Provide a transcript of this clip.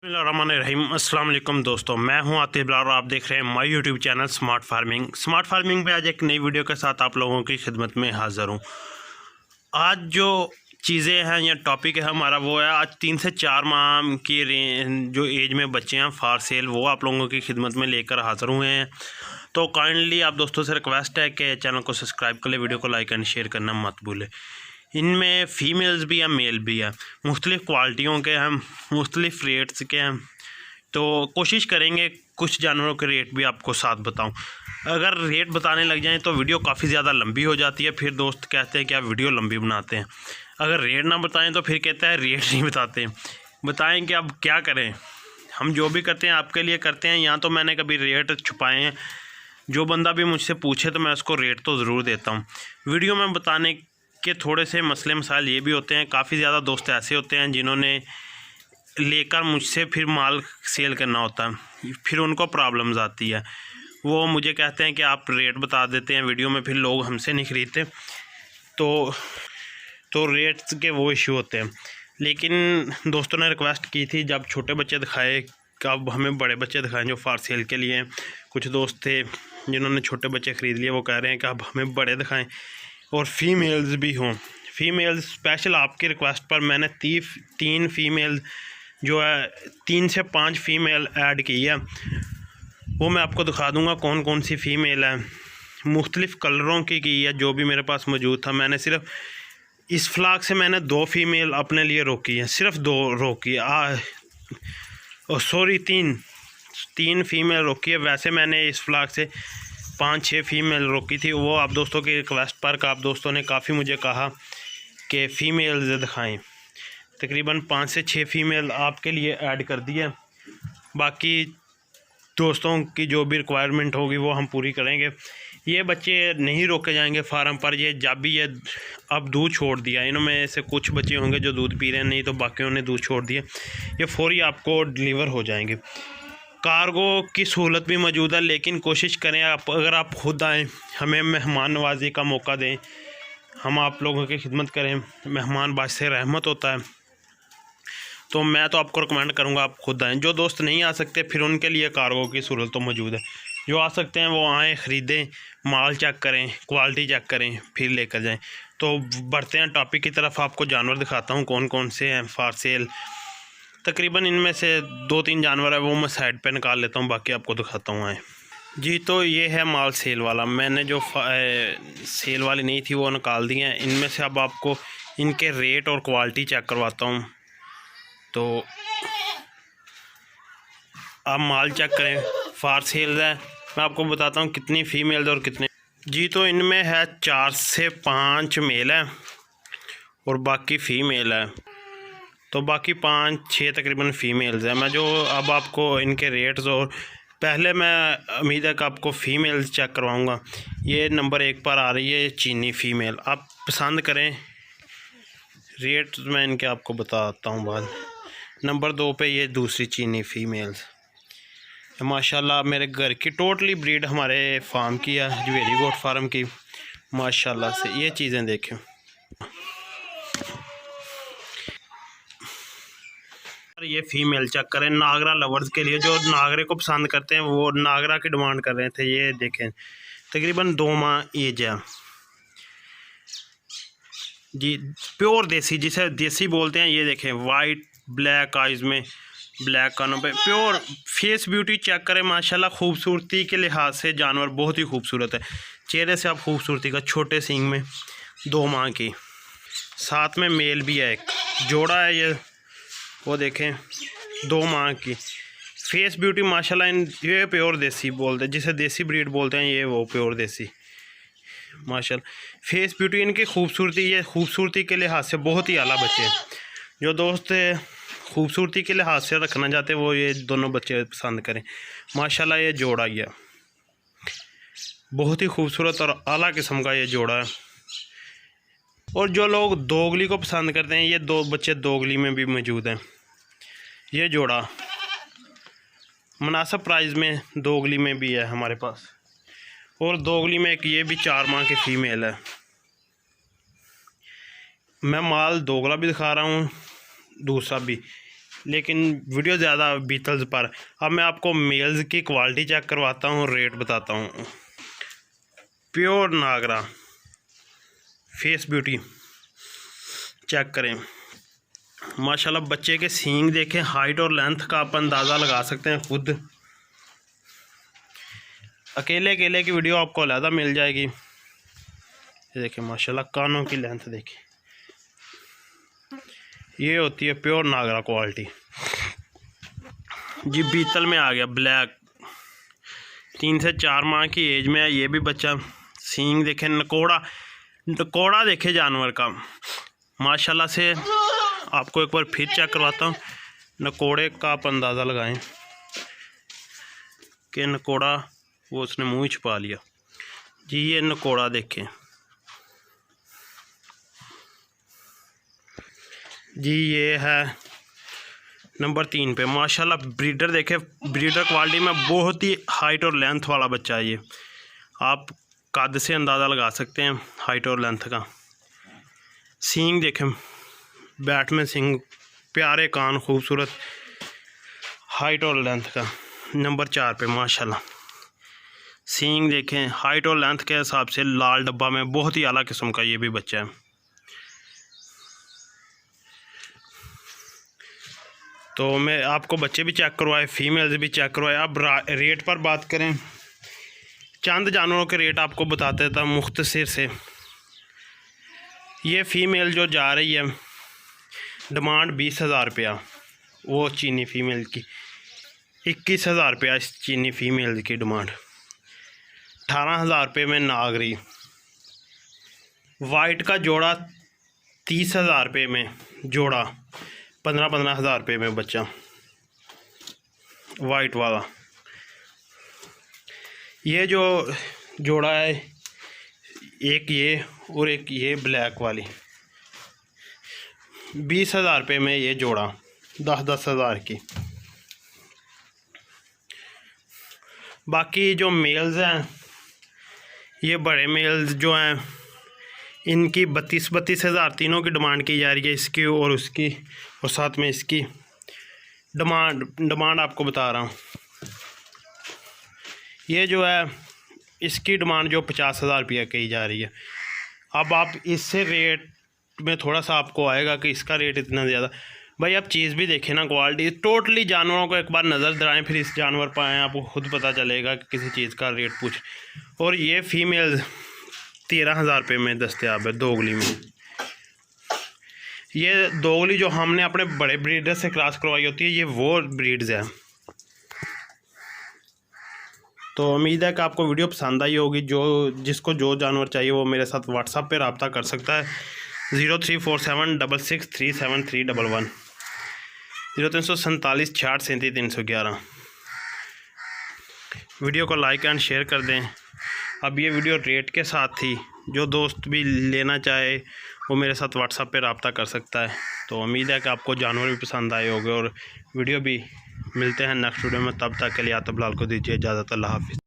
बिस्मिल्लाहिर्रहमानिर्रहीम। अस्सलाम वालेकुम दोस्तों, मैं हूं आतिफ बिलाल और आप देख रहे हैं my YouTube channel smart farming पे आज एक नई वीडियो के साथ आप लोगों की खिदमत में हाज़िर हूं। आज जो चीज़ें हैं या टॉपिक है हमारा वो है आज 3 से 4 माह की जो एज में बच्चे हैं फॉर सेल, वो आप लोगों की खिदमत में लेकर हाज़िर हुए हैं। तो काइंडली आप दोस्तों से रिक्वेस्ट है कि चैनल को सब्सक्राइब कर ले, वीडियो को लाइक एंड शेयर करना मत भूलें। इनमें फ़ीमेल्स भी हैं, मेल भी है, मुख्तलिफ़ क्वालिटियों के हैं, मुख्तलिफ़ रेट्स के हैं। तो कोशिश करेंगे कुछ जानवरों के रेट भी आपको साथ बताऊं। अगर रेट बताने लग जाएं तो वीडियो काफ़ी ज़्यादा लंबी हो जाती है, फिर दोस्त कहते हैं कि आप वीडियो लंबी बनाते हैं। अगर रेट ना बताएं तो फिर कहता है रेट नहीं बताते। बताएं कि अब क्या करें, हम जो भी करते हैं आपके लिए करते हैं। यहाँ तो मैंने कभी रेट छुपाए हैं, जो बंदा भी मुझसे पूछे तो मैं उसको रेट तो ज़रूर देता हूँ। वीडियो में बताने के थोड़े से मसले मसाइल ये भी होते हैं, काफ़ी ज़्यादा दोस्त ऐसे होते हैं जिन्होंने लेकर मुझसे फिर माल सेल करना होता है, फिर उनको प्रॉब्लम्स आती है। वो मुझे कहते हैं कि आप रेट बता देते हैं वीडियो में, फिर लोग हमसे नहीं खरीदते। तो रेट्स के वो इशू होते हैं। लेकिन दोस्तों ने रिक्वेस्ट की थी जब छोटे बच्चे दिखाए कि अब हमें बड़े बच्चे दिखाएं जो फॉर सेल के लिए हैं। कुछ दोस्त थे जिन्होंने छोटे बच्चे ख़रीद लिए, वो कह रहे हैं कि अब हमें बड़े दिखाएं और फीमेल्स भी हों। फीमेल्स स्पेशल आपकी रिक्वेस्ट पर मैंने 3 फीमेल जो है 3 से 5 फीमेल ऐड की है, वो मैं आपको दिखा दूंगा कौन कौन सी फ़ीमेल है। मुख्तलिफ़ कलरों की है जो भी मेरे पास मौजूद था। मैंने सिर्फ इस फ्लाक से मैंने 2 फीमेल अपने लिए रोकी है, सिर्फ 2 रोकी सॉरी 3 फीमेल रोकी है। वैसे मैंने इस फ्लाक से 5-6 फीमेल रोकी थी। वो आप दोस्तों की रिक्वेस्ट पर आप दोस्तों ने काफ़ी मुझे कहा कि फ़ीमेल्स दिखाएं। तकरीबन 5 से 6 फीमेल आपके लिए ऐड कर दी है। बाकी दोस्तों की जो भी रिक्वायरमेंट होगी वो हम पूरी करेंगे। ये बच्चे नहीं रोके जाएंगे फार्म पर। ये जब भी ये अब दूध छोड़ दिया, इनमें से कुछ बच्चे होंगे जो दूध पी रहे हैं, नहीं तो बाकियों ने दूध छोड़ दिया। ये फौरी आपको डिलीवर हो जाएंगे। कार्गो की सहूलत भी मौजूद है, लेकिन कोशिश करें अगर आप खुद आएँ, हमें मेहमान नवाजी का मौका दें, हम आप लोगों की खिदमत करें। मेहमान बाइसे रहमत होता है, तो मैं तो आपको रिकमेंड करूंगा आप खुद आएँ। जो दोस्त नहीं आ सकते फिर उनके लिए कार्गो की सहूलत तो मौजूद है। जो आ सकते हैं वो आएँ, ख़रीदें, माल चेक करें, क्वालिटी चेक करें, फिर लेकर जाएं। तो बढ़ते हैं टॉपिक की तरफ। आपको जानवर दिखाता हूँ कौन कौन से हैं फॉर सेल। तकरीबन इनमें से 2-3 जानवर है वो मैं साइड पे निकाल लेता हूँ, बाकी आपको दिखाता हूँ। आए जी, तो ये है माल सेल वाला। मैंने जो सेल वाली नहीं थी वो निकाल दी हैं। इनमें से अब आपको इनके रेट और क्वालिटी चेक करवाता हूँ। तो आप माल चेक करें, फॉर सेल है। मैं आपको बताता हूँ कितनी फ़ीमेल और कितने। जी, तो इनमें है 4 से 5 मेल है और बाकी फ़ीमेल है, तो बाकी 5-6 तकरीबन फ़ीमेल्स हैं। मैं जो अब आपको इनके रेट्स और पहले मैं उम्मीद है कि आपको फ़ीमेल्स चेक करवाऊँगा। ये नंबर 1 पर आ रही है चीनी फ़ीमेल, आप पसंद करें। रेट मैं इनके आपको बताता हूँ बाद। नंबर 2 पे ये दूसरी चीनी फ़ीमेल्स माशाल्लाह मेरे घर की टोटली ब्रीड हमारे फार्म की है, ज्वेरी गोट फार्म की। माशाल्लाह से ये चीज़ें देखें। ये फ़ीमेल चेक करें। नागरा लवर्स के लिए, जो नागरे को पसंद करते हैं वो नागरा की डिमांड कर रहे थे। ये देखें तकरीबन 2 माह एज है जी, प्योर देसी, जिसे देसी बोलते हैं। ये देखें वाइट ब्लैक आइज़ में, ब्लैक कानों पे, प्योर फेस ब्यूटी चेक करें। माशाल्लाह खूबसूरती के लिहाज से जानवर बहुत ही खूबसूरत है। चेहरे से आप खूबसूरती का, छोटे सींग में, 2 माह की, साथ में मेल भी है, एक जोड़ा है ये, वो देखें 2 माह की। फेस ब्यूटी माशाल्लाह ये प्योर देसी बोलते हैं, जिसे देसी ब्रीड बोलते हैं, ये वो प्योर देसी। माशाल्लाह फेस ब्यूटी इनकी खूबसूरती, ये खूबसूरती के लिहाज से बहुत ही आला बच्चे हैं। जो दोस्त खूबसूरती के लिहाज से रखना चाहते वो ये दोनों बच्चे पसंद करें। माशाल्लाह ये जोड़ा ही है, बहुत ही खूबसूरत और आला किस्म का ये जोड़ा है। और जो लोग दोगली को पसंद करते हैं, ये 2 बच्चे दोगली में भी मौजूद हैं। ये जोड़ा मुनासिब प्राइस में दोगली में भी है हमारे पास, और दोगली में एक ये भी 4 माह की फ़ीमेल है। मैं माल दोगला भी दिखा रहा हूँ, दूसरा भी। लेकिन वीडियो ज़्यादा बीटल्स पर। अब मैं आपको मेल्स की क्वालिटी चेक करवाता हूँ, रेट बताता हूँ। प्योर नागरा फेस ब्यूटी चेक करें माशाल्लाह। बच्चे के सींग देखें, हाइट और लेंथ का आप अंदाज़ा लगा सकते हैं खुद। अकेले की वीडियो आपको अलहदा मिल जाएगी। ये देखें माशाल्लाह, कानों की लेंथ देखें, ये होती है प्योर नागरा क्वालिटी जी। बीतल में आ गया ब्लैक, 3 से 4 माह की एज में है ये भी बच्चा। सींग देखें, नकोड़ा देखे जानवर का माशाल्लाह से। आपको एक बार फिर चेक करवाता हूँ, नकोड़े का आप अंदाज़ा लगाएं कि नकोड़ा वो उसने मुँह छुपा लिया जी। ये नकोड़ा देखें जी, ये है नंबर 3 पे माशाल्लाह। ब्रीडर देखें, ब्रीडर क्वालिटी में बहुत ही हाइट और लेंथ वाला बच्चा है ये। आप कद से अंदाज़ा लगा सकते हैं हाइट और लेंथ का। सींग देखें, बैट में सींग, प्यारे कान, खूबसूरत, हाइट और लेंथ का नंबर 4 पे माशाल्लाह। सींग देखें, हाइट और लेंथ के हिसाब से लाल डब्बा में बहुत ही आला किस्म का ये भी बच्चा है। तो मैं आपको बच्चे भी चेक करवाए, फीमेल्स भी चेक करवाए। अब रेट पर बात करें, चंद जानवरों के रेट आपको बताते था मुख्तसर से। ये फ़ीमेल जो जा रही है, डिमांड 20,000 रुपया वो चीनी फ़ीमेल की, 21,000 रुपया इस चीनी फ़ीमेल की डिमांड। 18,000 रुपये में नागरी। वाइट का जोड़ा 30,000 रुपये में जोड़ा, 15,000 रुपये में बच्चा वाइट वाला। ये जो जोड़ा है, एक ये और एक ये ब्लैक वाली, 20,000 रुपये में ये जोड़ा, 10,000 की। बाकी जो मेल्स हैं, ये बड़े मेल्स जो हैं, इनकी 32,000 तीनों की डिमांड की जा रही है, इसकी और उसकी, और साथ में इसकी। डिमांड आपको बता रहा हूँ। ये जो है इसकी डिमांड जो 50,000 रुपया की जा रही है। अब आप इससे रेट में थोड़ा सा आपको आएगा कि इसका रेट इतना ज़्यादा। भाई आप चीज़ भी देखें ना, क्वालिटी। टोटली जानवरों को एक बार नज़र दराएं, फिर इस जानवर पर आएँ, आपको खुद पता चलेगा कि किसी चीज़ का रेट पूछ। और ये फ़ीमेल 13,000 रुपये में दस्तयाब है दोगली में। ये दोगली जो हमने अपने बड़े ब्रीडर से क्रॉस करवाई होती है, ये वो ब्रीड्स है। तो उम्मीद है कि आपको वीडियो पसंद आई होगी। जिसको जो जानवर चाहिए वो मेरे साथ व्हाट्सएप पे रब्ता कर सकता है। 0347663731 0347 66 311। वीडियो को लाइक एंड शेयर कर दें। अब ये वीडियो रेट के साथ थी, जो दोस्त भी लेना चाहे वो मेरे साथ व्हाट्सएप पे रब्ता कर सकता है। तो उम्मीद है कि आपको जानवर भी पसंद आए होंगे और वीडियो भी। मिलते हैं नेक्स्ट वीडियो में, तब तक के लिए आतब लाल को दीजिए इजाज़त। अल्लाह हाफिज़।